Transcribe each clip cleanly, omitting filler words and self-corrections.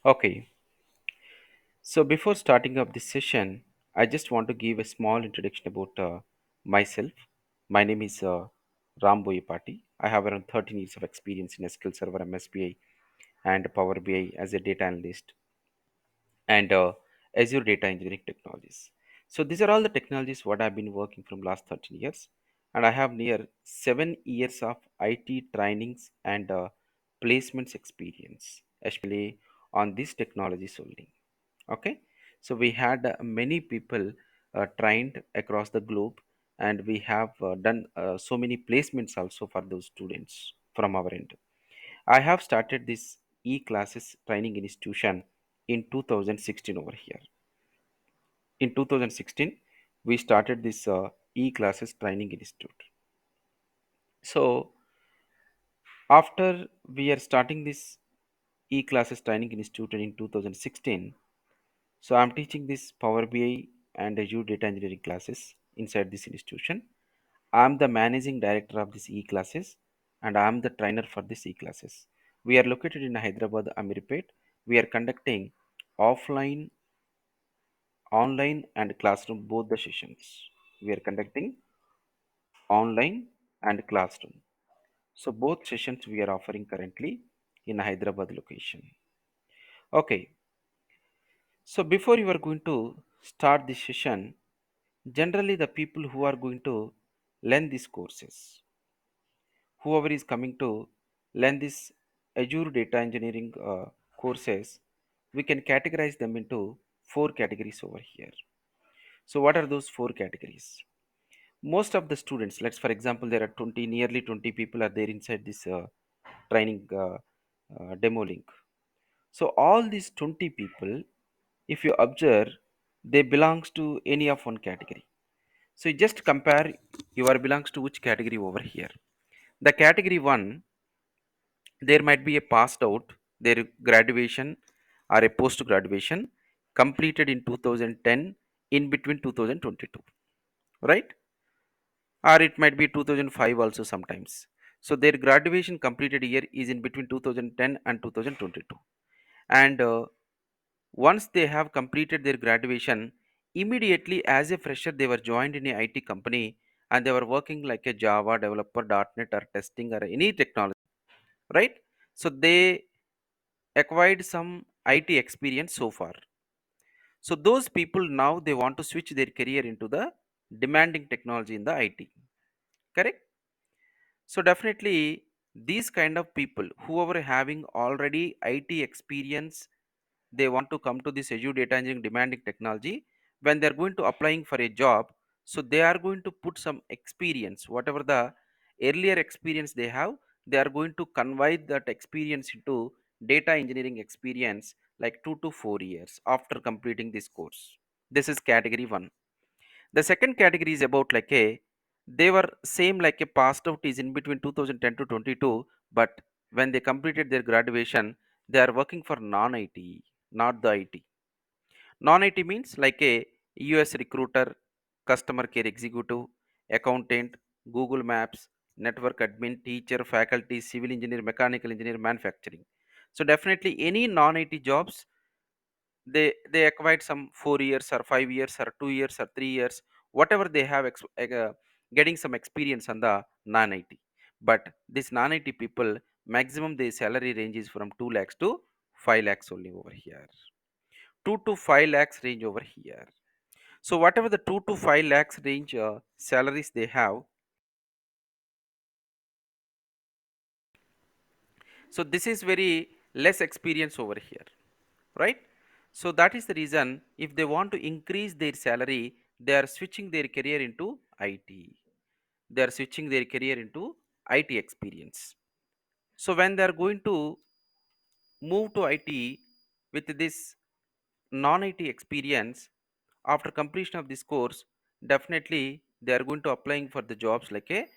Okay, so before starting up this session, I just want to give a small introduction about myself. My name is Ram Boyapati. I have around 13 years of experience in SQL Server MSBI and Power BI as a data analyst and Azure data engineering technologies. So these are all the technologies what I've been working from last 13 years, and I have near 7 years of IT trainings and placements experience, especially on these technologies only. Okay, so we had many people trained across the globe, and we have done so many placements also for those students from our end. I have started this e-classes training institution in 2016 over here. In 2016, we started this e-classes training institute. So after we are starting this e-classes training institute in 2016, so I'm teaching this Power BI and Azure data engineering classes inside this institution. I'm the managing director of this e-classes and I'm the trainer for this e-classes. We are located in Hyderabad, Amirpet. We are conducting offline, online and classroom both the sessions. We are conducting online and classroom. So both sessions we are offering currently in Hyderabad location. Okay, so before you are going to start this session, generally the people who are going to learn these courses, whoever is coming to learn this Azure data engineering courses, we can categorize them into four categories over here. So what are those four categories? Most of the students, let's for example, there are 20, nearly 20 people are there inside this training demo link. So all these 20 people, if you observe, they belongs to any of one category. So you just compare your belongs to which category over here. The category one, there might be a passed out, their graduation or a post graduation completed in 2010 in between 2022, right? Or it might be 2005 also sometimes. So their graduation completed year is in between 2010 and 2022. And once they have completed their graduation, immediately as a fresher they were joined in a IT company and they were working like a Java developer, .NET or testing or any technology, right? So they acquired some IT experience so far. So those people now they want to switch their career into the demanding technology in the IT. Correct? So definitely these kind of people whoever having already IT experience, they want to come to this Azure data engineering demanding technology. When they're going to applying for a job, so they are going to put some experience, whatever the earlier experience they have, they are going to convert that experience into data engineering experience like 2 to 4 years after completing this course. This is category one. The second category is about like a they were same like a passed out is in between 2010 to 22, but when they completed their graduation, they are working for non-IT, not the IT. Non-IT means like a US recruiter, customer care executive, accountant, Google Maps, network admin, teacher, faculty, civil engineer, mechanical engineer, manufacturing. So definitely any non-IT jobs they acquired some 4 years or 5 years or 2 years or 3 years, whatever they have getting some experience on the non-IT. But this non-IT people, maximum their salary ranges from 2 lakhs to 5 lakhs only over here. 2 to 5 lakhs range over here. So whatever the 2 to 5 lakhs range salaries they have, so this is very less experience over here, right? So that is the reason if they want to increase their salary, they are switching their career into IT. They are switching their career into IT experience. So when they are going to move to IT with this non-IT experience after completion of this course, definitely they are going to applying for the jobs like a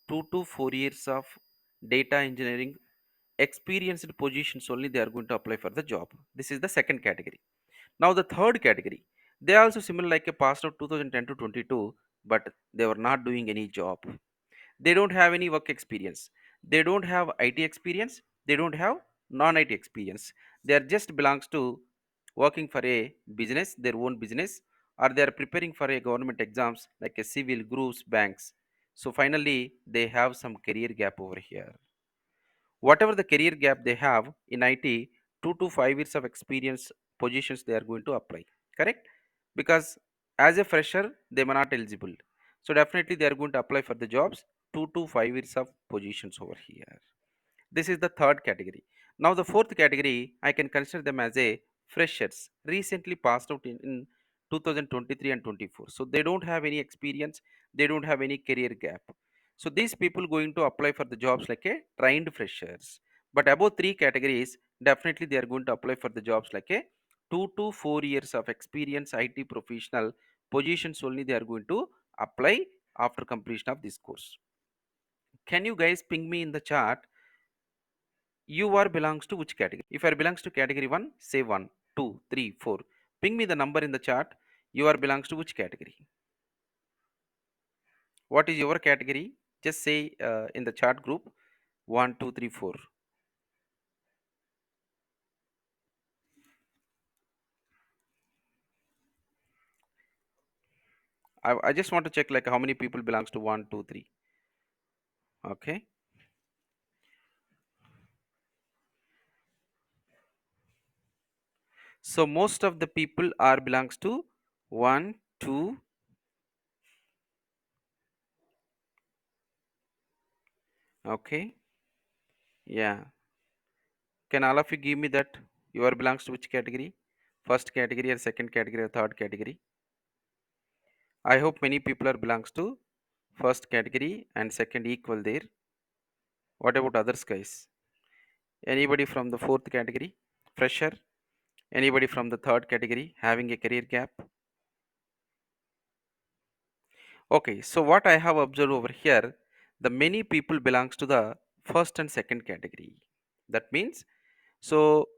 2 to 4 years of data engineering experienced positions only they are going to apply for the job. This is the second category. Now the third category, they are also similar like a passed out 2010 to 22, but they were not doing any job. They don't have any work experience. They don't have IT experience. They don't have non-IT experience. They are just belongs to working for a business, their own business, or they are preparing for a government exams like a civil, groups, banks. So finally, they have some career gap over here. Whatever the career gap they have in IT, 2 to 5 years of experience positions they are going to apply. Correct? Because as a fresher, they may not eligible. So definitely they are going to apply for the jobs 2 to 5 years of positions over here. This is the third category. Now the fourth category, I can consider them as a freshers, recently passed out in 2023 and 24. So they don't have any experience, they don't have any career gap. So these people going to apply for the jobs like a trained freshers. But above three categories, definitely they are going to apply for the jobs like a 2 to 4 years of experience IT professional positions only they are going to apply after completion of this course. Can you guys ping me in the chat you are belongs to which category? If you are belongs to category 1, say 1, 2, 3, 4. Ping me the number in the chat. You are belongs to which category? What is your category? Just say in the chat group 1, 2, 3, 4. I just want to check like how many people belongs to 1, 2, 3. Okay. So most of the people are belongs to 1, 2. Okay. Yeah. Can all of you give me that? You are belongs to which category? First category or second category or third category? I hope many people are belongs to first category and second equal there. What about others guys? Anybody from the fourth category? Fresher? Anybody from the third category having a career gap? Okay, so what I have observed over here, the many people belongs to the first and second category. That means so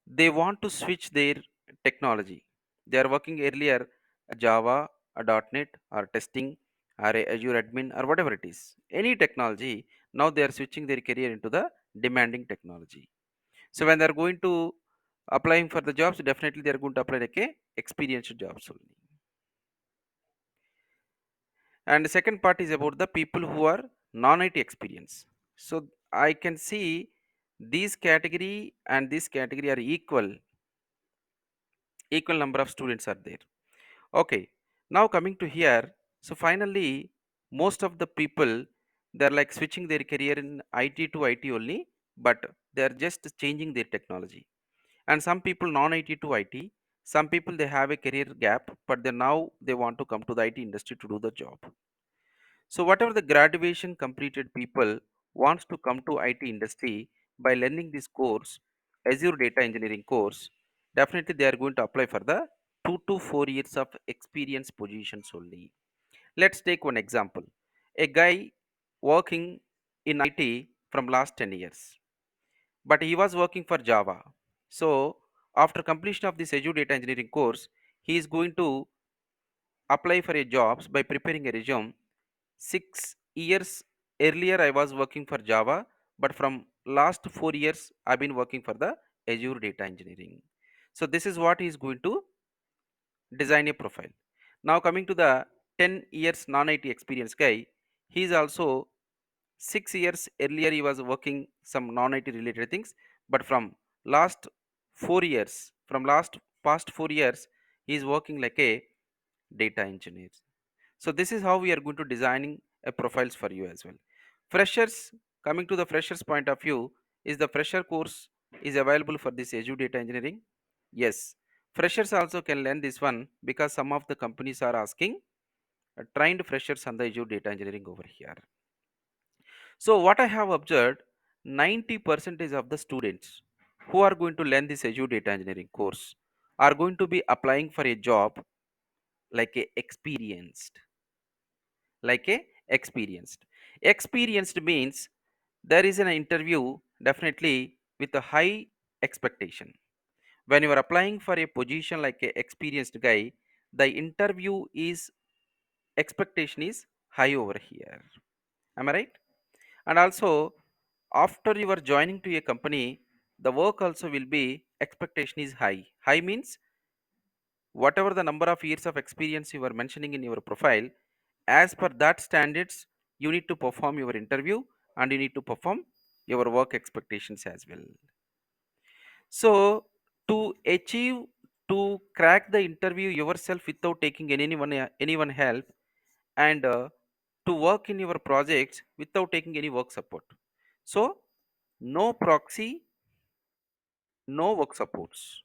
they want to switch their technology. They are working earlier a Java, a .NET, or testing, or a Azure admin, or whatever it is. Any technology, now they are switching their career into the demanding technology. So when they are going to applying for the jobs, definitely they are going to apply like a experienced jobs only. And the second part is about the people who are non-IT experience. So I can see these category and this category are equal number of students are there. Okay, now coming to here, so finally most of the people they're like switching their career in IT to IT only, but they're just changing their technology. And some people non-IT to IT, some people they have a career gap, but they now they want to come to the IT industry to do the job. So whatever the graduation completed people wants to come to IT industry by learning this course, Azure Data Engineering course, definitely they are going to apply for the 2 to 4 years of experience positions only. Let's take one example. A guy working in IT from last 10 years, but he was working for Java. So after completion of this Azure Data Engineering course, he is going to apply for a jobs by preparing a resume. 6 years earlier I was working for Java, but from last 4 years I've been working for the Azure Data Engineering. So this is what he is going to design a profile. Now coming to the 10 years non-IT experience guy, he is also 6 years earlier he was working some non-IT related things, but from last 4 years, from last past 4 years, he is working like a data engineer. So this is how we are going to designing a profiles for you as well. Freshers, coming to the freshers point of view, is the fresher course is available for this Azure Data Engineering? Yes, freshers also can learn this one because some of the companies are asking trained freshers on the Azure Data Engineering over here. So what I have observed, 90% of the students who are going to learn this Azure Data Engineering course are going to be applying for a job like a experienced, like a experienced means there is an interview definitely with a high expectation. When you are applying for a position like a experienced guy, the interview is expectation is high over here. Am I right? And also after you are joining to a company, The work also will be expectation is high. High means whatever the number of years of experience you are mentioning in your profile, as per that standards, you need to perform your interview and you need to perform your work expectations as well. So to achieve, to crack the interview yourself without taking anyone help, and to work in your projects without taking any work support. So no proxy, no work supports,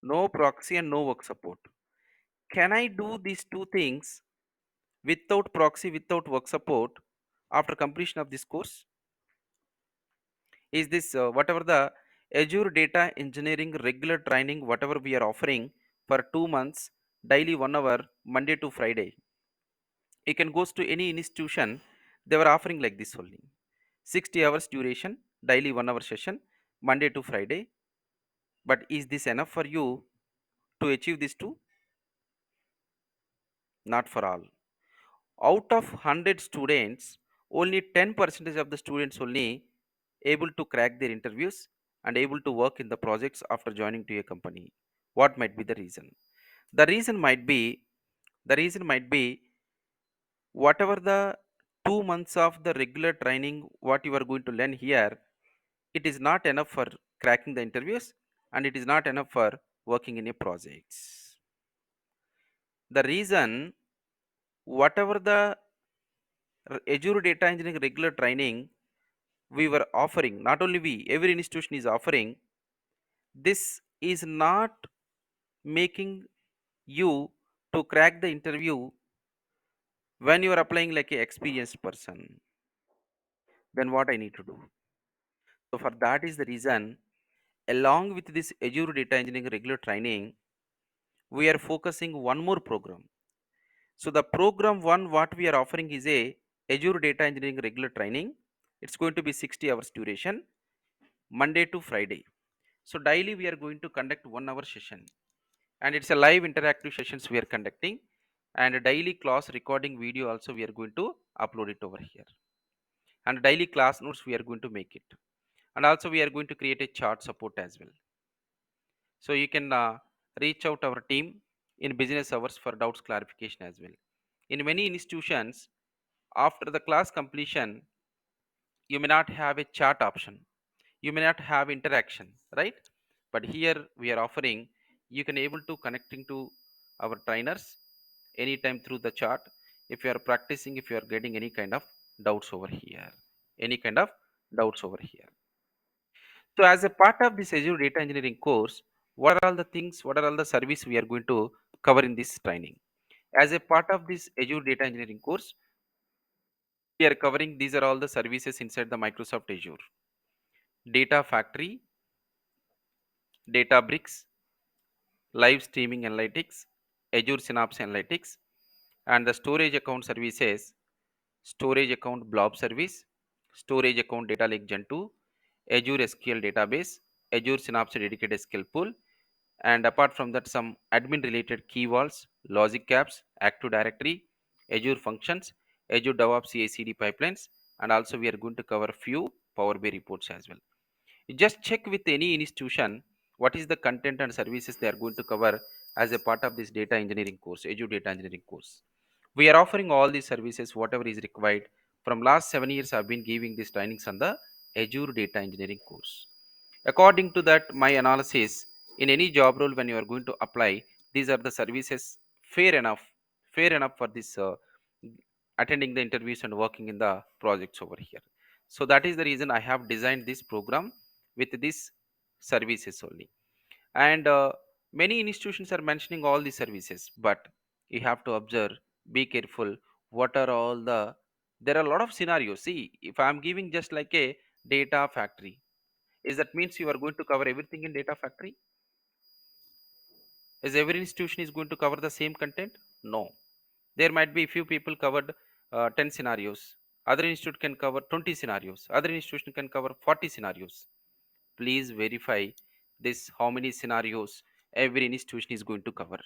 no proxy and no work support. Can I do these two things without proxy, without work support after completion of this course? Is this whatever the Azure Data Engineering regular training, whatever we are offering for 2 months, daily 1 hour, Monday to Friday? You can go to any institution, they were offering like this only. 60 hours duration, daily 1 hour session, Monday to Friday. But is this enough for you to achieve this too? Not for all. Out of 100 students, only 10% of the students only able to crack their interviews and able to work in the projects after joining to a company. What might be the reason? The reason might be, the reason might be whatever the 2 months of the regular training, what you are going to learn here, it is not enough for cracking the interviews and it is not enough for working in a projects. The reason, whatever the Azure data engineering regular training we were offering, not only we, every institution is offering, this is not making you to crack the interview when you are applying like a experienced person. Then what I need to do? So for that is the reason, along with this Azure data engineering regular training, we are focusing one more program. So the program one what we are offering is a Azure data engineering regular training. It's going to be 60 hours duration, Monday to Friday. So daily we are going to conduct 1 hour session, and it's a live interactive sessions we are conducting, and a daily class recording video also we are going to upload it over here, and daily class notes we are going to make it, and also we are going to create a chart support as well. So you can reach out our team in business hours for doubts clarification as well. In many institutions, after the class completion, you may not have a chat option, you may not have interaction, right? But here we are offering, you can able to connecting to our trainers anytime through the chat. If you are practicing, if you are getting any kind of doubts over here, any kind of doubts over here. So as a part of this Azure data engineering course, what are all the things, what are all the service we are going to cover in this training? As a part of this Azure data engineering course, we are covering, these are all the services inside the Microsoft Azure: Data Factory, Data Bricks, Live Streaming Analytics, Azure Synapse Analytics, and the storage account services: Storage Account Blob Service, Storage Account Data Lake Gen 2, Azure SQL Database, Azure Synapse Dedicated SQL Pool, and apart from that, some admin related key vaults, logic caps, Active Directory, Azure Functions, Azure DevOps CI/CD pipelines, and also we are going to cover few Power BI reports as well. You just check with any institution what is the content and services they are going to cover as a part of this data engineering course, Azure data engineering course. We are offering all these services, whatever is required. From last 7 years, I've been giving these trainings on the Azure data engineering course. According to that, my analysis, in any job role when you are going to apply, these are the services fair enough for this attending the interviews and working in the projects over here. So that is the reason I have designed this program with these services only. And many institutions are mentioning all these services, but you have to observe, be careful. What are all the? There are a lot of scenarios. See, if I am giving just like a data factory, is that means you are going to cover everything in data factory? Is every institution is going to cover the same content? No. There might be few people covered 10 scenarios. Other institute can cover 20 scenarios. Other institution can cover 40 scenarios. Please verify this how many scenarios every institution is going to cover.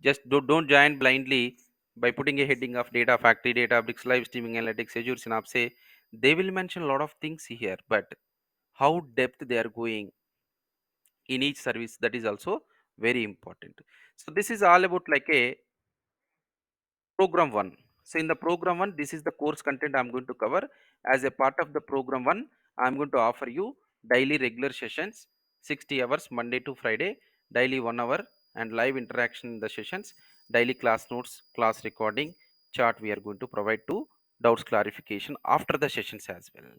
Just don't join blindly by putting a heading of data factory, data bricks, live streaming analytics, Azure Synapse. They will mention a lot of things here, but how depth they are going in each service, that is also very important. So this is all about like a program one. So in the program one, this is the course content I'm going to cover. As a part of the program one, I'm going to offer you daily regular sessions, 60 hours Monday to Friday, daily 1 hour, and live interaction in the sessions, daily class notes, class recording, chart we are going to provide to doubts clarification after the sessions as well.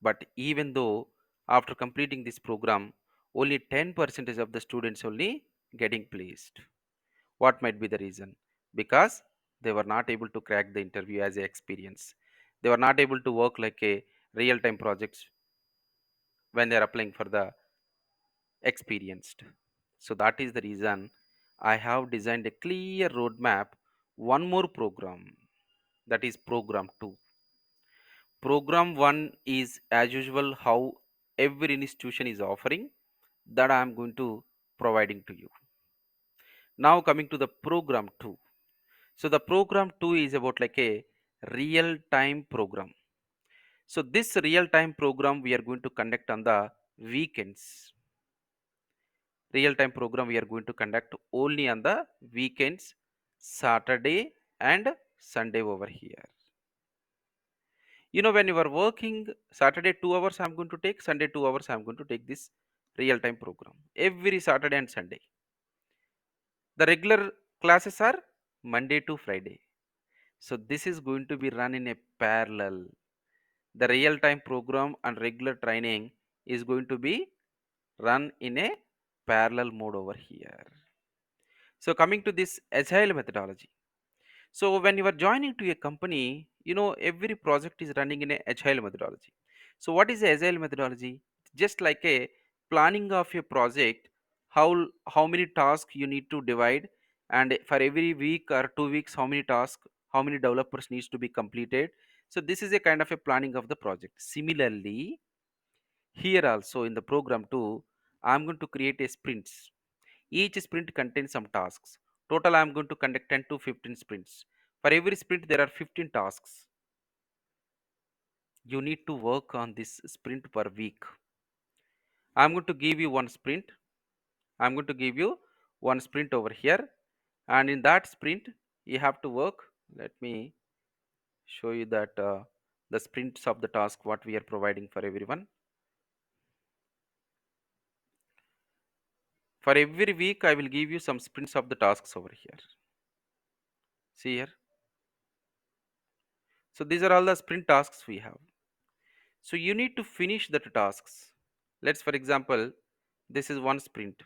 But even though after completing this program, only 10% of the students only getting placed. What might be the reason? Because they were not able to crack the interview as a experience. They were not able to work like a real-time projects when they are applying for the experienced. So that is the reason I have designed a clear roadmap, one more program, that is program 2. Program 1 is as usual how every institution is offering, that I am going to providing to you. Now coming to the program 2. So the program 2 is about like a real time program. So this real time program we are going to conduct on the weekends. Real time program we are going to conduct only on the weekends, Saturday and Sunday over here. You know, when you are working Saturday 2 hours I'm going to take, Sunday 2 hours I'm going to take this real time program every Saturday and Sunday. The regular classes are Monday to Friday. So this is going to be run in a parallel. The real time program and regular training is going to be run in a parallel mode over here. So coming to this agile methodology. So when you are joining to a company, you know, every project is running in a agile methodology. So what is the agile methodology? Just like a planning of a project, how how many tasks you need to divide, and for every week or 2 weeks, how many tasks, how many developers needs to be completed. So this is a kind of a planning of the project. Similarly, here also in the program 2, I'm going to create a sprints. Each sprint contains some tasks. Total, I'm going to conduct 10 to 15 sprints. For every sprint, there are 15 tasks. You need to work on this sprint per week. I'm going to give you one sprint. I'm going to give you one sprint over here. And in that sprint, you have to work. Let me show you that the sprints of the task, what we are providing for everyone. For every week, I will give you some sprints of the tasks over here. See here. So these are all the sprint tasks we have. So you need to finish the tasks. Let's, for example, this is one sprint,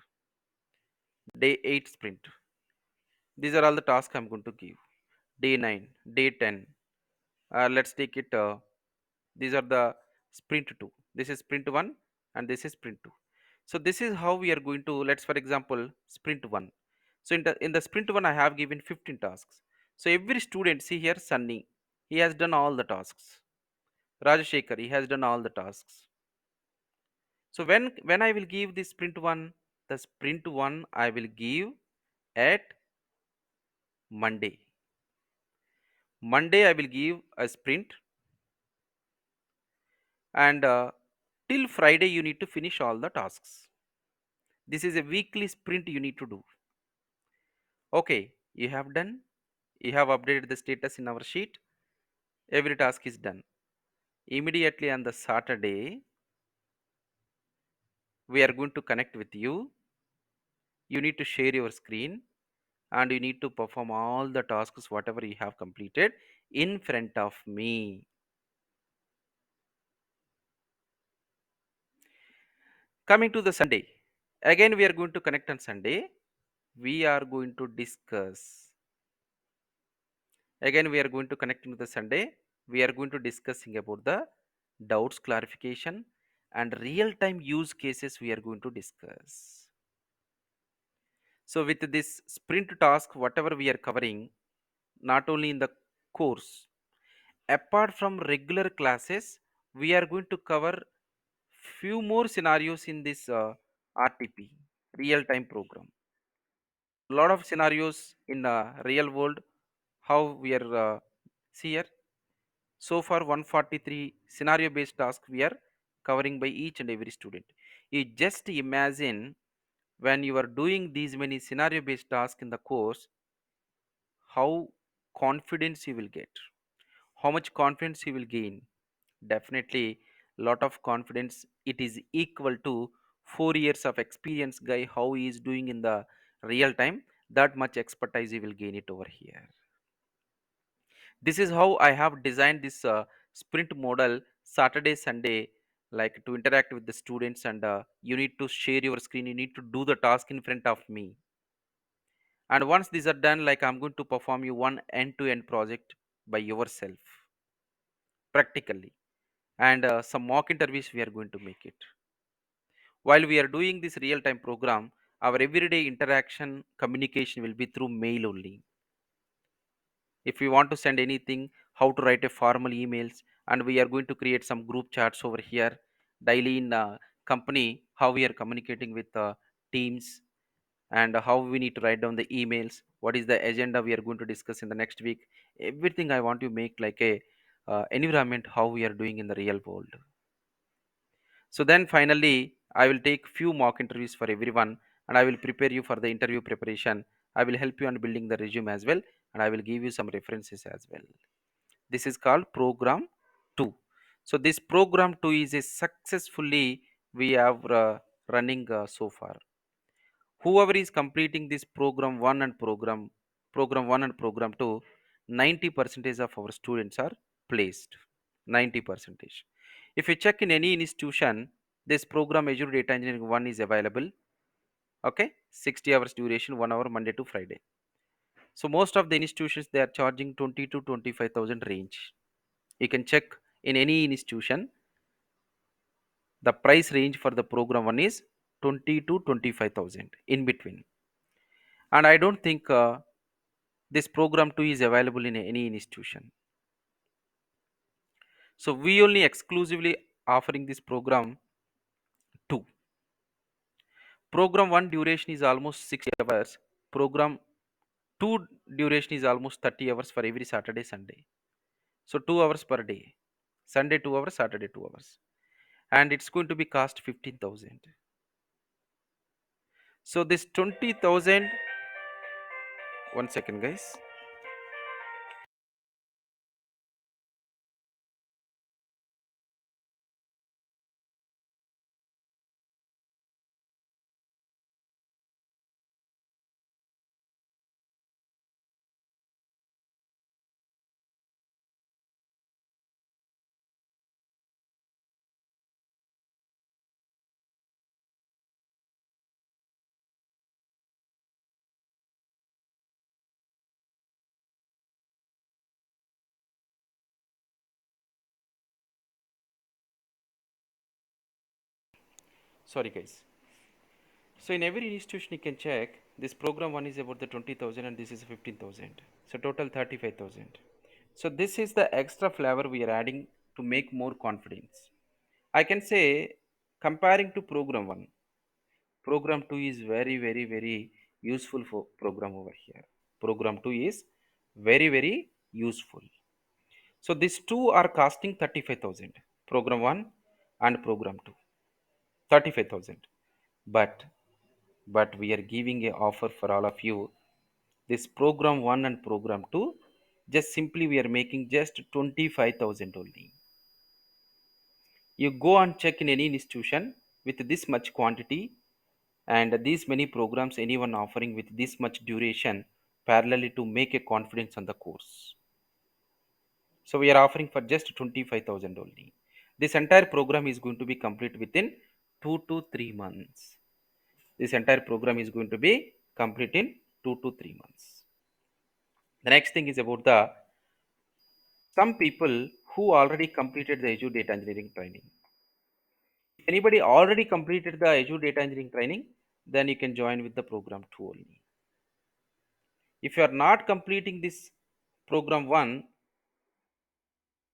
day 8 sprint. These are all the tasks I'm going to give. Day 9, day 10. Let's take it. These are the sprint 2. This is sprint 1 and this is sprint 2. So this is how we are going to, let's, for example, sprint 1. So in the sprint 1, I have given 15 tasks. So every student, see here, Sunny, he has done all the tasks. Rajashekar, he has done all the tasks. So when I will give the sprint one, the sprint one I will give at Monday. Monday I will give a sprint, and till Friday you need to finish all the tasks. This is a weekly sprint you need to do. Okay, you have done. You have updated the status in our sheet. Every task is done. Immediately on the Saturday, we are going to connect with you. You need to share your screen and you need to perform all the tasks whatever you have completed in front of me. Coming to the Sunday, again we are going to connect on Sunday. We are going to discuss, again we are going to connect into the Sunday. We are going to discussing about the doubts clarification and real time use cases we are going to discuss. So with this sprint task whatever we are covering, not only in the course, apart from regular classes, we are going to cover few more scenarios in this RTP real time program. A lot of scenarios in real world, how we are see here. So far 143 scenario based tasks we are covering by each and every student. You just imagine when you are doing these many scenario based tasks in the course, how confidence you will get, how much confidence you will gain. Definitely lot of confidence. It is equal to 4 years of experience guy how he is doing in the real time. That much expertise you will gain it over here. This is how I have designed this sprint model Saturday Sunday, like to interact with the students, and you need to share your screen, you need to do the task in front of me. And once these are done, like I'm going to perform you one end to end project by yourself practically, and some mock interviews we are going to make it. While we are doing this real time program, our everyday interaction communication will be through mail only. If we want to send anything, how to write a formal emails, and we are going to create some group chats over here daily in company, how we are communicating with teams, and how we need to write down the emails, what is the agenda we are going to discuss in the next week. Everything I want to make like a environment how we are doing in the real world. So then finally, I will take few mock interviews for everyone, and I will prepare you for the interview preparation. I will help you on building the resume as well, and I will give you some references as well. This is called program 2. So this program 2 is a successfully we have running so far. Whoever is completing this program 1 and program 2, 90 percentage of our students are placed. 90 percentage. If you check in any institution, this program Azure Data Engineering 1 is available. Okay, 60 hours duration, 1 hour Monday to Friday. So most of the institutions they are charging 20 to 25,000 range. You can check in any institution, the price range for the program 1 is 20 to 25,000 in between. And I don't think this program 2 is available in any institution. So we only exclusively offering this program 2. Program 1 duration is almost 60 hours. Program 2 duration is almost 30 hours for every Saturday, Sunday. So 2 hours per day. Sunday 2 hours, Saturday 2 hours. And it's going to be cost 15,000. So this 20,000, one second guys. Sorry guys. So in every institution you can check this program 1 is about the 20,000 and this is 15,000. So total 35,000. So this is the extra flavor we are adding to make more confidence. I can say comparing to program 1, program 2 is very useful for program over here. Program 2 is very useful. So these two are costing 35,000. Program 1 and program 2. 35,000. But we are giving a offer for all of you. This program 1 and program 2, just simply we are making just 25,000 only. You go and check in any institution with this much quantity and these many programs anyone offering with this much duration parallelly to make a confidence on the course. So we are offering for just 25,000 only. This entire program is going to be complete within 2 to 3 months. This entire program is going to be complete in 2 to 3 months. The next thing is about the some people who already completed the Azure data engineering training. If anybody already completed the Azure data engineering training, then you can join with the program 2 only. If you are not completing this program 1,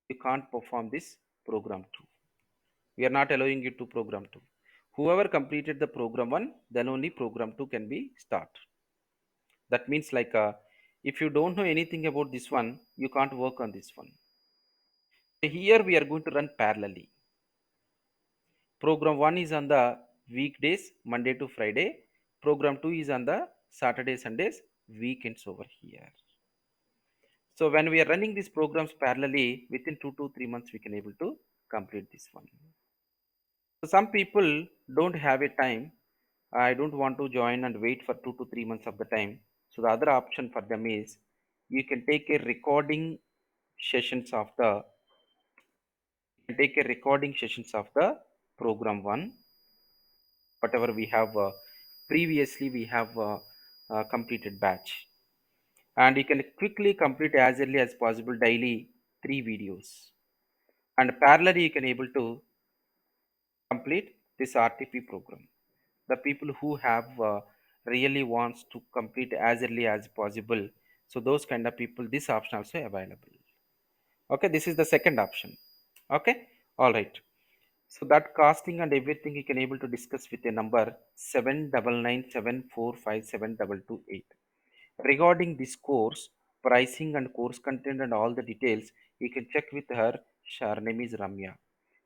you can't perform this program 2. We are not allowing you to program 2. Whoever completed the program 1, then only program 2 can be start. That means like if you don't know anything about this one, you can't work on this one. Here we are going to run parallelly. Program 1 is on the weekdays, Monday to Friday. Program 2 is on the Saturday, Sundays, weekends over here. So when we are running these programs parallelly, within 2 to 3 months, we can able to complete this one. So some people don't have a time. I don't want to join and wait for 2 to 3 months of the time. So the other option for them is you can take a recording sessions of the program one, whatever we have previously we have completed batch, and you can quickly complete as early as possible daily 3 videos, and parallelly you can able to complete this RTP program. The people who have really wants to complete as early as possible, so those kind of people, this option also available. Okay, this is the second option. Okay, all right. So that costing and everything you can able to discuss with a number 79974572228. Regarding this course, pricing and course content and all the details, you can check with her. Her name is Ramya.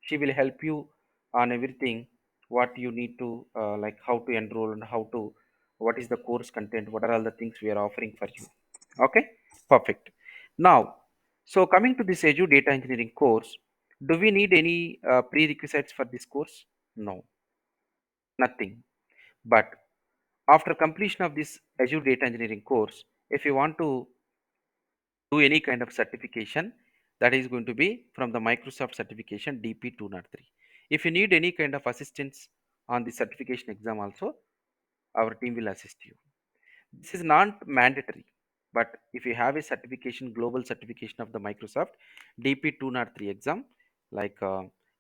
She will help you on everything what you need to like how to enroll and how to what is the course content, what are all the things we are offering for you. Okay, perfect. Now, so coming to this Edu Data Engineering course, do we need any prerequisites for this course? No, nothing. But after completion of this Azure Data Engineering course, if you want to do any kind of certification, that is going to be from the Microsoft certification DP203. If you need any kind of assistance on the certification exam also, our team will assist you. This is not mandatory, but if you have a certification, global certification of the Microsoft DP203 exam, like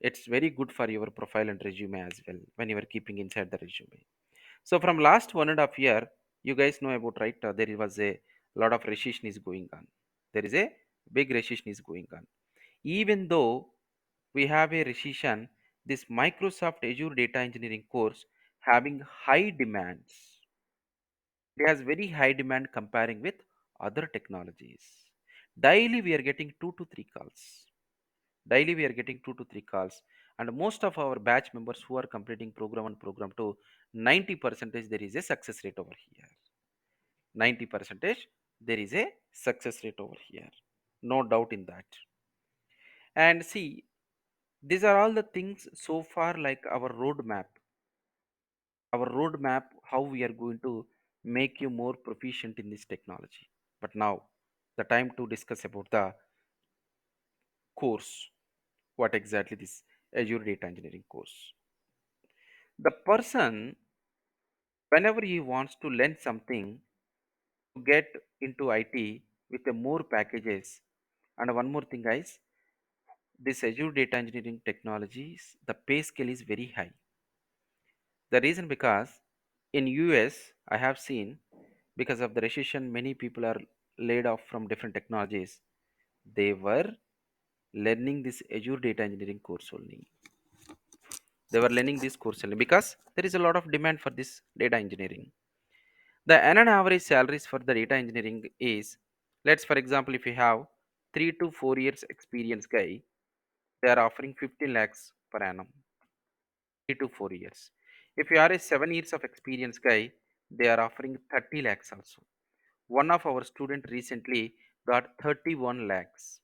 it's very good for your profile and resume as well when you are keeping inside the resume. So from last 1.5 year, you guys know about, right? There was a lot of recession is going on. There is a big recession is going on. Even though we have a recession, this Microsoft Azure Data Engineering course having high demands. It has very high demand comparing with other technologies. Daily we are getting 2 to 3 calls. Daily we are getting 2 to 3 calls, and most of our batch members who are completing program 1, program 2, 90 percentage there is a success rate over here. 90 percentage there is a success rate over here. No doubt in that. And see, these are all the things so far, like our roadmap, how we are going to make you more proficient in this technology. But now, the time to discuss about the course. What exactly this Azure Data Engineering course? The person, whenever he wants to learn something, to get into IT with the more packages. And one more thing, guys, this Azure Data Engineering technologies, the pay scale is very high. The reason because in US, I have seen because of the recession, many people are laid off from different technologies. They were learning this Azure Data Engineering course only. They were learning this course only because there is a lot of demand for this data engineering. The annual average salaries for the data engineering is, let's for example, if you have 3 to 4 years experience guy, they are offering 15 lakhs per annum. 3 to 4 years. If you are a 7 years of experience guy, they are offering 30 lakhs also. One of our student recently got 31 lakhs.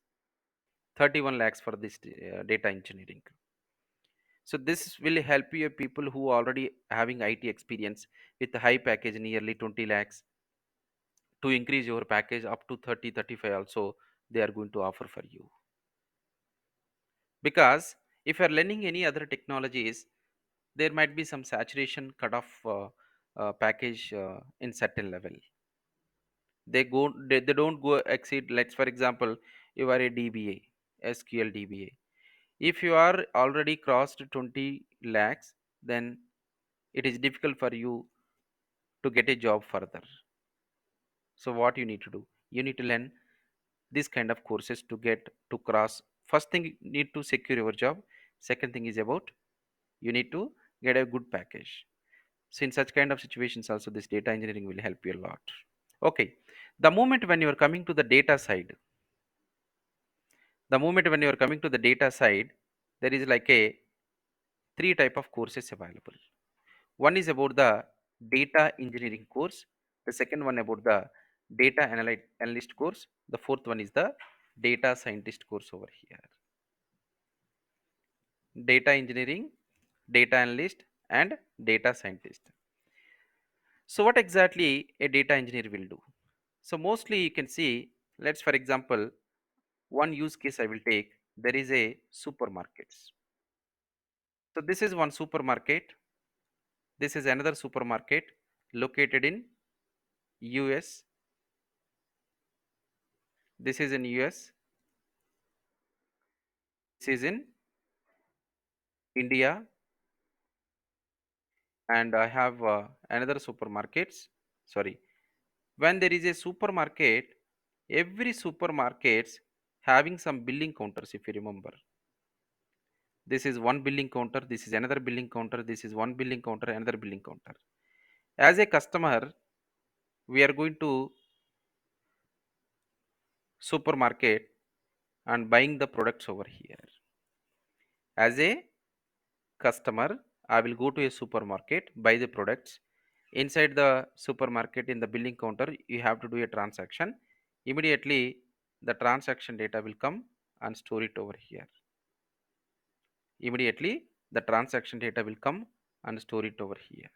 31 lakhs for this data engineering. So this will help you people who already having IT experience with a high package nearly 20 lakhs to increase your package up to 30, 35 also they are going to offer for you. Because if you are learning any other technologies, there might be some saturation cutoff package in certain level. They don't go exceed, let's for example, you are a DBA, SQL DBA. If you are already crossed 20 lakhs, then it is difficult for you to get a job further. So what you need to do, you need to learn this kind of courses to get to cross. First thing, you need to secure your job. Second thing is about you need to get a good package. So in such kind of situations also this data engineering will help you a lot. Okay, the moment when you are coming to the data side, The moment when you are coming to the data side, there is like a three type of courses available. One is about the data engineering course. The second one about the analyst course. The fourth one is the data scientist course over here. Data engineering, data analyst, and data scientist. So what exactly a data engineer will do? So mostly you can see, let's for example, one use case I will take. There is a supermarkets. So this is one supermarket. This is another supermarket located in US. This is in US. This is in India, and I have another supermarkets. Sorry, when there is a supermarket, every supermarkets having some billing counters. If you remember, this is one billing counter. This is another billing counter. This is one billing counter. Another billing counter. As a customer, we are going to supermarket and buying the products over here. As a customer, I will go to a supermarket, buy the products. Inside the supermarket in the billing counter, you have to do a transaction. Immediately, the transaction data will come and store it over here. Immediately, the transaction data will come and store it over here.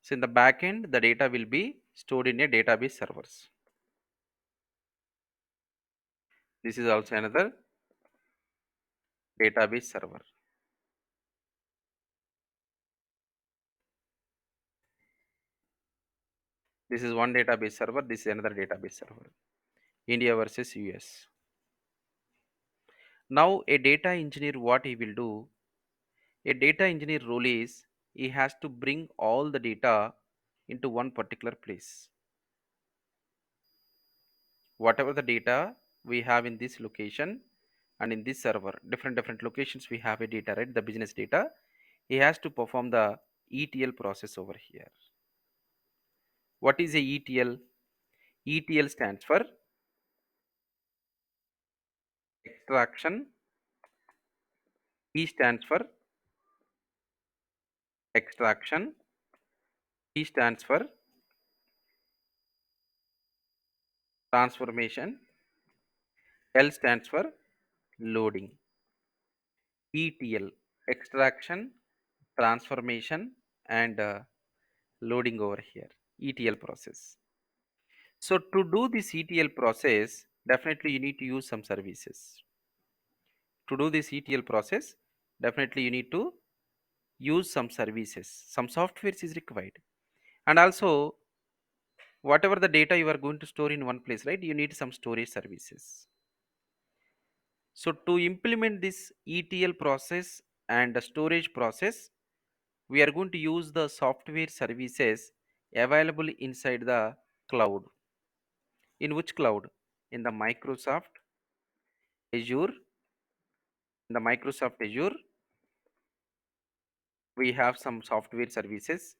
So in the back end, the data will be stored in a database servers. This is also another database server. This is one database server. This is another database server. India versus US. Now, a data engineer, what he will do? A data engineer role is he has to bring all the data into one particular place. Whatever the data we have in this location and in this server, different locations we have a data, right? The business data. He has to perform the ETL process over here. What is a ETL? ETL stands for extraction. E stands for extraction. T stands for transformation. L stands for loading. ETL, extraction, transformation, and loading over here. ETL process. So to do this ETL process, definitely you need to use some services. To do this ETL process, definitely you need to use some services. Some softwares is required. And also, whatever the data you are going to store in one place, right? You need some storage services. So to implement this ETL process and the storage process, we are going to use the software services available inside the cloud. In which cloud? In the Microsoft Azure. In the Microsoft Azure, we have some software services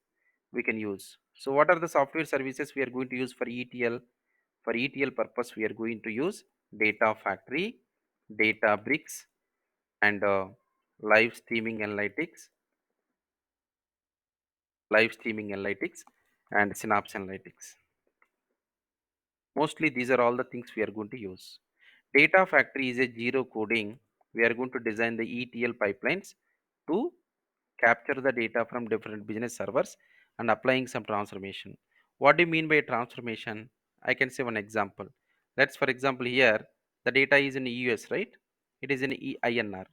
we can use. So what are the software services we are going to use for ETL? For ETL purpose, we are going to use Data Factory, Data Bricks, and live streaming analytics, and Synapse Analytics. Mostly these are all the things we are going to use. Data Factory is a zero coding. We are going to design the ETL pipelines to capture the data from different business servers and applying some transformation. What do you mean by transformation? I can say one example. Let's for example here the data is in US, right? It is in INR.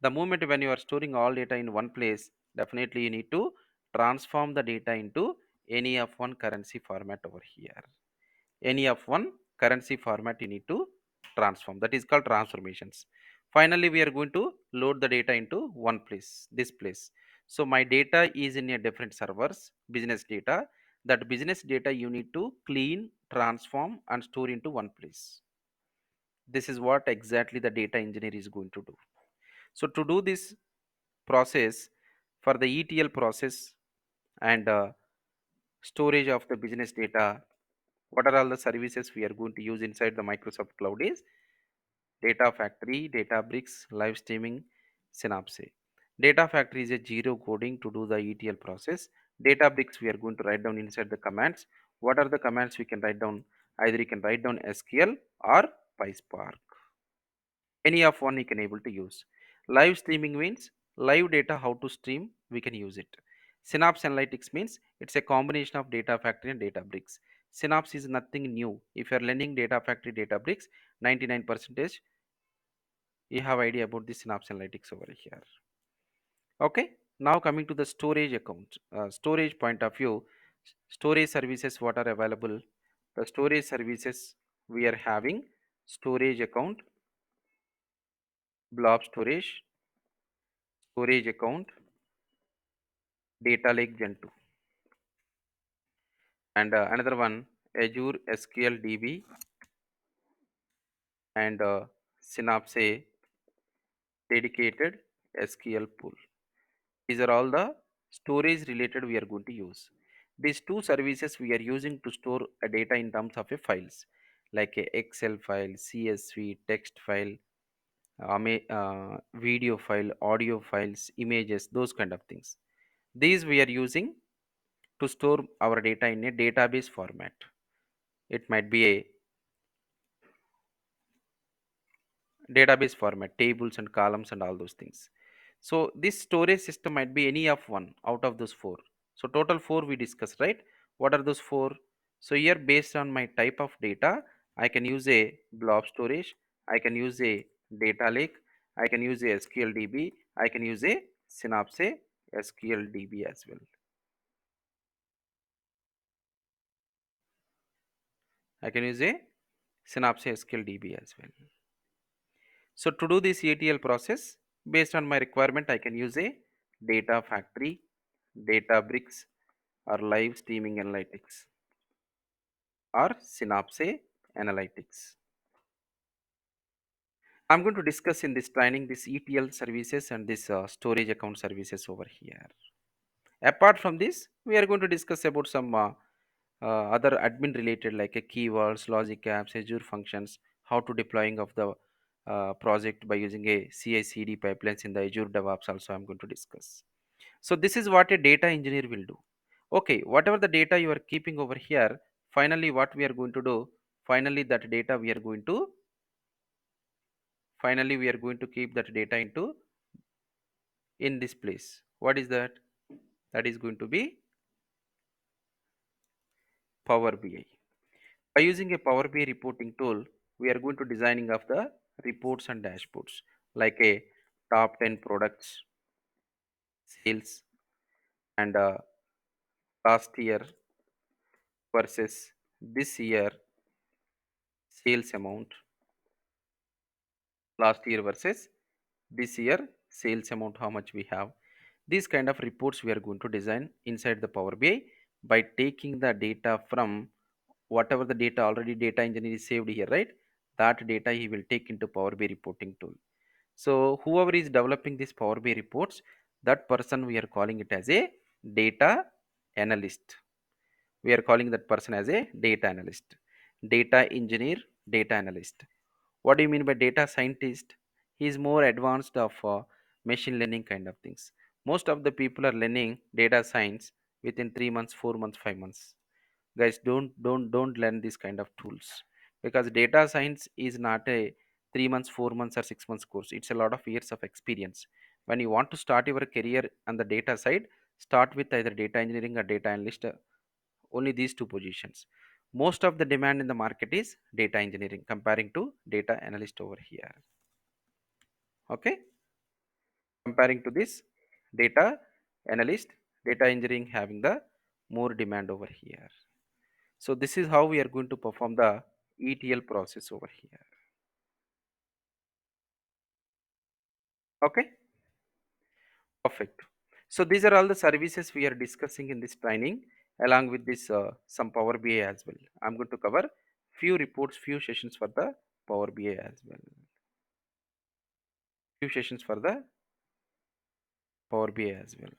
The moment when you are storing all data in one place, definitely you need to transform the data into any of one currency format over here. Any of one currency format you need to transform, that is called transformations. Finally we are going to load the data into one place, this place. So my data is in a different servers, business data. That business data you need to clean, transform, and store into one place. This is what exactly the data engineer is going to do. So to do this process, for the ETL process and storage of the business data, what are all the services we are going to use inside the Microsoft cloud is Data Factory, Databricks, live streaming, Synapse. Data Factory is a zero coding to do the ETL process. Databricks we are going to write down inside the commands. What are the commands we can write down? Either you can write down SQL or PySpark. Any of one you can able to use. Live streaming means live data how to stream we can use it. Synapse Analytics means it's a combination of Data Factory and Databricks. Synapse is nothing new. If you are learning Data Factory, Databricks, 99% you have idea about the Synapse Analytics over here. Okay, now coming to the storage account, storage point of view, storage services what are available. The storage services we are having storage account, blob storage, storage account, data lake gen 2, and another one Azure SQL DB and Synapse dedicated SQL pool. These are all the storage related we are going to use. These two services we are using to store a data in terms of a files like a Excel file, CSV, text file, video file, audio files, images, those kind of things. These we are using to store our data in a database format. It might be a database format, tables and columns and all those things. So this storage system might be any of one out of those four. So total four we discussed, right? What are those four? So here based on my type of data, I can use a blob storage, I can use a data lake, I can use a SQL DB, I can use a Synapse SQL DB as well. I can use a Synapse SQL DB as well. So to do this ETL process, based on my requirement, I can use a data factory, Databricks, or live streaming analytics, or Synapse analytics. I'm going to discuss in this training this ETL services and this storage account services over here. Apart from this, we are going to discuss about some other admin related like a keywords, logic apps, Azure functions, how to deploying of the project by using a CI/CD pipelines in the Azure DevOps. Also, I'm going to discuss. So this is what a data engineer will do. Okay, whatever the data you are keeping over here, finally what we are going to do? Finally, that data we are going to finally we are going to keep that data into in this place. What is that? That is going to be Power BI. By using a Power BI reporting tool, we are going to designing of the reports and dashboards like a top 10 products, sales, and last year versus this year sales amount, last year versus this year sales amount, how much we have. These kind of reports we are going to design inside the Power BI by taking the data from whatever the data already data engineer is saved here, right? That data he will take into Power BI reporting tool. So whoever is developing this Power BI reports, that person we are calling it as a data analyst. We are calling that person as a data analyst, data engineer, data analyst. What do you mean by data scientist? He is more advanced of machine learning kind of things. Most of the people are learning data science within 3 months, 4 months, 5 months. Guys, don't learn this kind of tools, because data science is not a 3 months, 4 months or 6 months course. It's a lot of years of experience. When you want to start your career on the data side, start with either data engineering or data analyst, only these two positions. Most of the demand in the market is data engineering comparing to data analyst over here. Okay, comparing to this data analyst, data engineering having the more demand over here. So this is how we are going to perform the ETL process over here. Okay, perfect. So these are all the services we are discussing in this training, along with this some Power BI as well. I'm going to cover few reports, few sessions for the Power BI as well. Few sessions for the Power BI as well.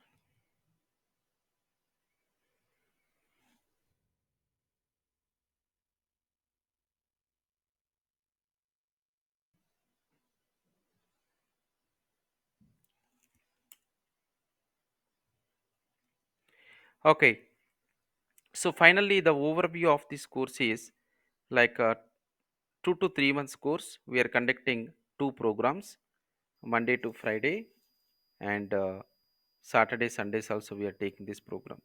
Okay, so finally, the overview of this course is like a 2 to 3 months course. We are conducting two programs, Monday to Friday, and Saturday, Sundays also we are taking this program.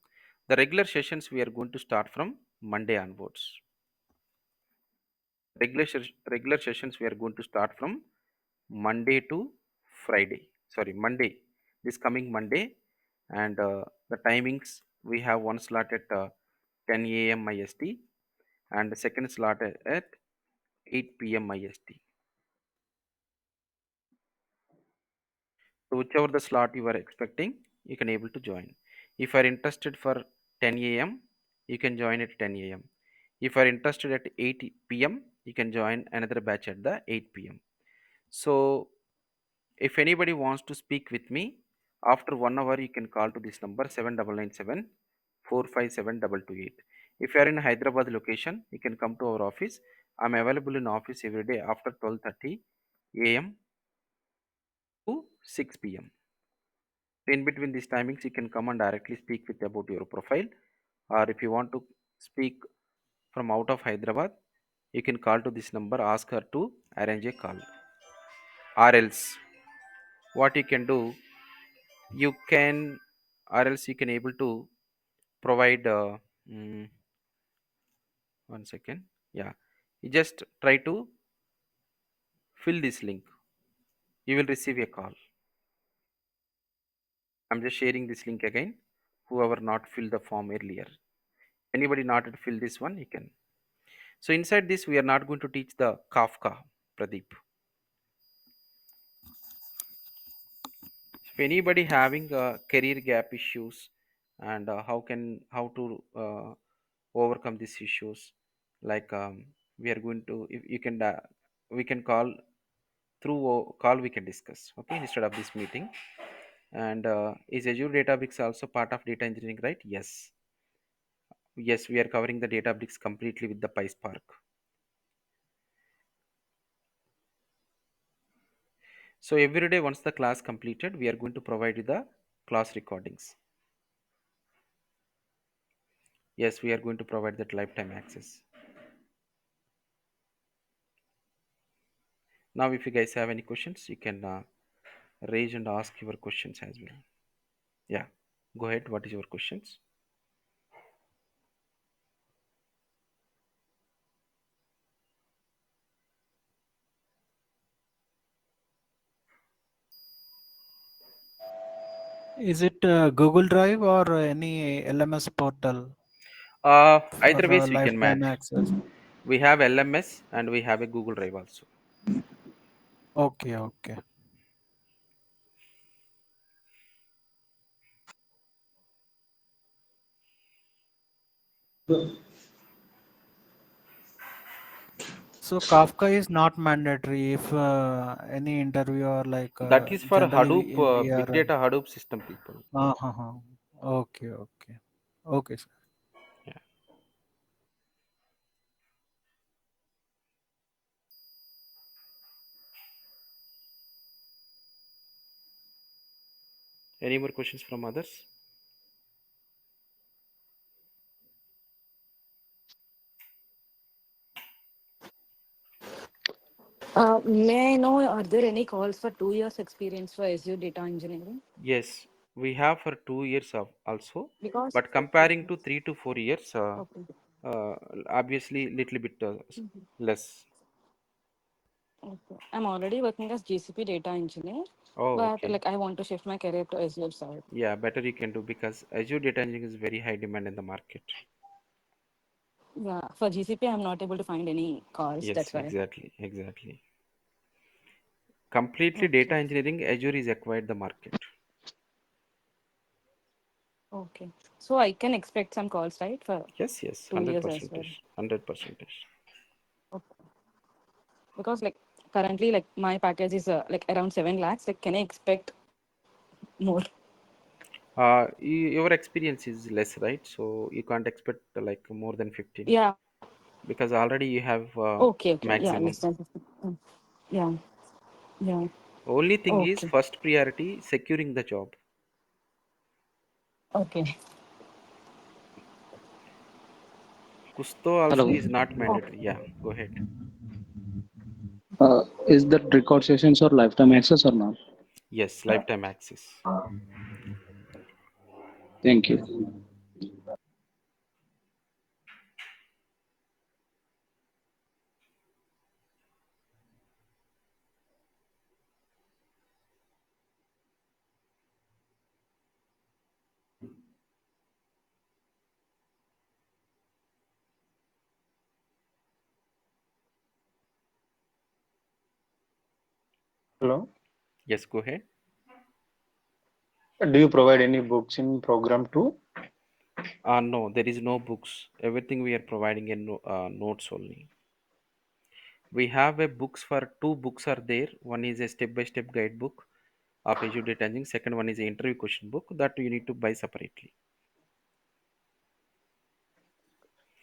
The regular sessions we are going to start from Monday onwards. Regular sessions we are going to start from Monday to Friday. Sorry, Monday. This coming Monday, and the timings we have one slot at 10 a.m. IST and the second slot at 8 p.m. IST. So whichever the slot you are expecting, you can able to join. If you are interested for 10 a.m., you can join at 10 a.m. If you are interested at 8 p.m., you can join another batch at the 8 p.m. So if anybody wants to speak with me, after 1 hour you can call to this number 7997 457 228. If you are in Hyderabad location, you can come to our office. I'm available in office every day after 12:30 a.m. to 6 p.m. In between these timings, you can come and directly speak with about your profile, or if you want to speak from out of Hyderabad, you can call to this number. Ask her to arrange a call, or else what you can do, you can, or else you can able to provide. Mm, 1 second. Yeah, you just try to fill this link. You will receive a call. I'm just sharing this link again. Whoever not filled the form earlier, anybody not to fill this one, you can. So inside this, we are not going to teach the Kafka, Pradeep. If anybody having career gap issues and how to overcome these issues, like we are going to, if you can, we can call through call we can discuss. Okay, instead of this meeting. And is Azure Databricks also part of data engineering, right? Yes, yes, we are covering the Databricks completely with the PySpark. So every day, once the class completed, we are going to provide you the class recordings. Yes, we are going to provide that lifetime access. Now, if you guys have any questions, you can raise and ask your questions as well. Yeah, go ahead. What is your questions? Is it Google Drive or any LMS portal Either for ways, we can lifetime match. access? We have LMS and we have a Google Drive also. Okay, okay. So Kafka is not mandatory if any interviewer like That is for generally Hadoop, we big are. data Hadoop system people. Uh-huh. Okay, okay, okay, sir. Yeah. Any more questions from others? May I know, are there any calls for 2 years experience for Azure data engineering? Yes, we have for 2 years of also, Because but comparing to 3 to 4 years, okay, uh, obviously little bit less. okay, I'm already working as GCP data engineer, Oh, but okay. like I want to shift my career to Azure side. Yeah, better you can do because Azure data engineering is very high demand in the market. Yeah, for GCP, I'm not able to find any calls. Yes, That's why. exactly, exactly. Completely data Okay, engineering, Azure is acquired the market. okay. So I can expect some calls, right, for Yes, yes, two hundred years as percent, well. 100%. Okay. Because like currently, like my package is like around 7 lakhs. Like, can I expect more? Your experience is less, right? So you can't expect like more than 15 Yeah. because already you have Okay. Okay. Yeah. maximum. Less than 50. Yeah. Yeah. Only thing is Okay. first priority securing the job. Okay. Kusto also Hello. is not mandatory. Yeah, go ahead. Is that record sessions or lifetime access or not? Yes, lifetime access. Thank you. Hello. Yes, go ahead. Do you provide any books in program 2? No, there is no books. Everything we are providing in notes only. We have a books for two books are there. One is a step-by-step guidebook of Azure Data Engineering. Second one is an interview question book that you need to buy separately.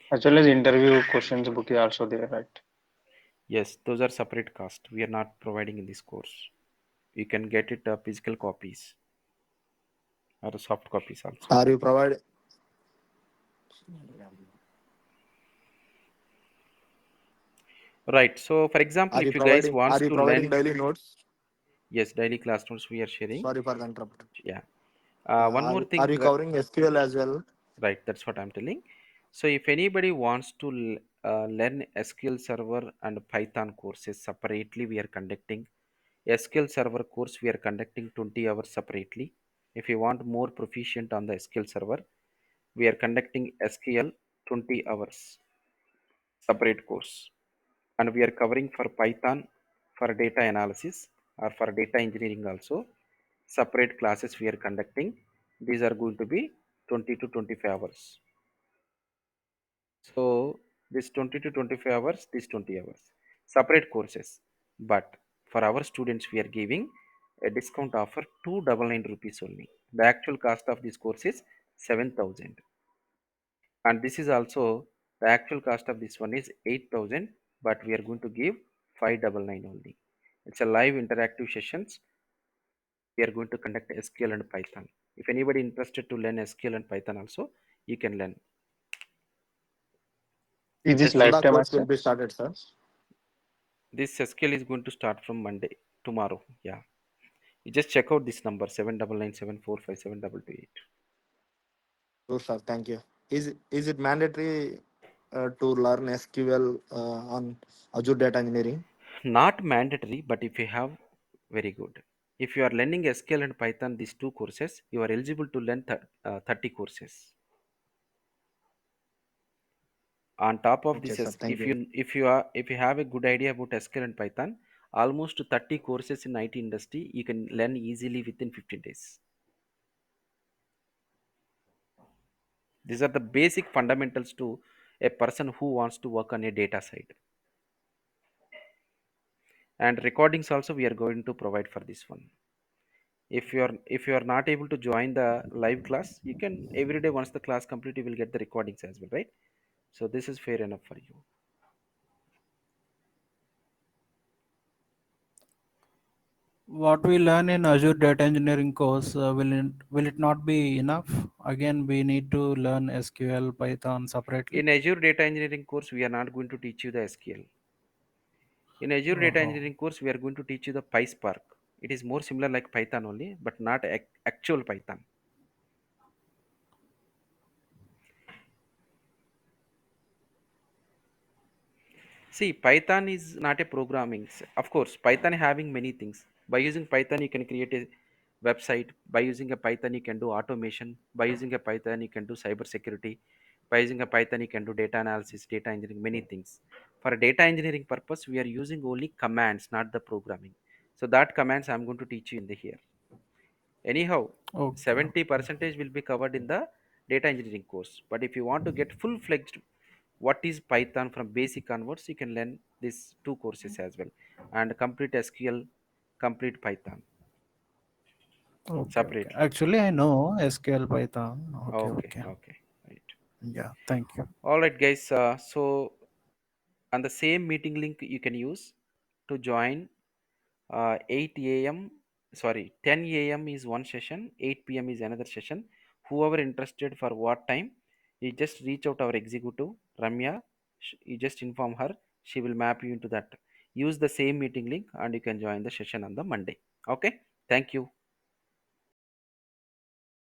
As well as interview questions book is also there, right? Yes, those are separate cost. We are not providing in this course. You can get it physical copies or soft copies also. Are you provide Right. So, for example, if you guys are wants you to providing learn, daily notes? yes, daily class notes we are sharing. Sorry for the interrupt. Yeah. Yeah, One more are thing. you covering SQL as well? Right. That's what I'm telling. So, if anybody wants to learn SQL Server and Python courses separately, we are conducting SQL Server course. We are conducting 20 hours separately. If you want more proficient on the SQL Server, we are conducting SQL 20 hours separate course, and we are covering for Python for data analysis or for data engineering also separate classes we are conducting. These are going to be 20 to 25 hours. So this 20 to 25 hours, this 20 hours, separate courses. But for our students, we are giving a discount offer 299 rupees only. The actual cost of this course is 7,000, and this is also the actual cost of this one is 8,000. But we are going to give 599 only. It's a live interactive sessions. We are going to conduct SQL and Python. If anybody interested to learn SQL and Python also, you can learn. Is this Just When the lifetime course will access? be started, sir? this SQL is going to start from Monday, tomorrow. Yeah. You just check out this number 7997457228. Sure, sir. Thank you. Is it mandatory to learn SQL on Azure Data Engineering? Not mandatory, but if you have, very good. If you are learning SQL and Python, these two courses, you are eligible to learn 30 courses. On top of Okay, this, sir. Thank you. if you have a good idea about SQL and Python, almost 30 courses in IT industry, you can learn easily within 15 days. These are the basic fundamentals to a person who wants to work on a data side. And recordings also we are going to provide for this one. If you are not able to join the live class, you can every day once the class complete you will get the recordings as well, right? So this is fair enough for you. What we learn in Azure Data Engineering course, will it not be enough? Again, we need to learn SQL, Python separately. In Azure Data Engineering course, we are not going to teach you the SQL. In Azure Data Oh, Engineering course, we are going to teach you the PySpark. It is more similar like Python only, but not actual Python. See, Python is not a programming. Of course, Python having many things. By using Python, you can create a website. By using a Python, you can do automation. By using a Python, you can do cyber security. By using a Python, you can do data analysis, data engineering, many things. For data engineering purpose, we are using only commands, not the programming. So that commands I'm going to teach you in the here. Anyhow, okay, 70 okay. percentage will be covered in the data engineering course. But if you want to get full-fledged what is Python from basic onwards, you can learn these two courses as well. And complete SQL, complete Python Okay, okay. separately. Actually, I know SQL, Python. Okay, Okay, okay. okay, right. Yeah, thank you. All right, guys. So on the same meeting link you can use to join 8 a.m. Sorry, 10 a.m. is one session, 8 p.m. is another session. Whoever interested for what time, You just reach out our executive Ramya. You just inform her. She will map you into that. Use the same meeting link and you can join the session on the Monday. Okay. Thank you.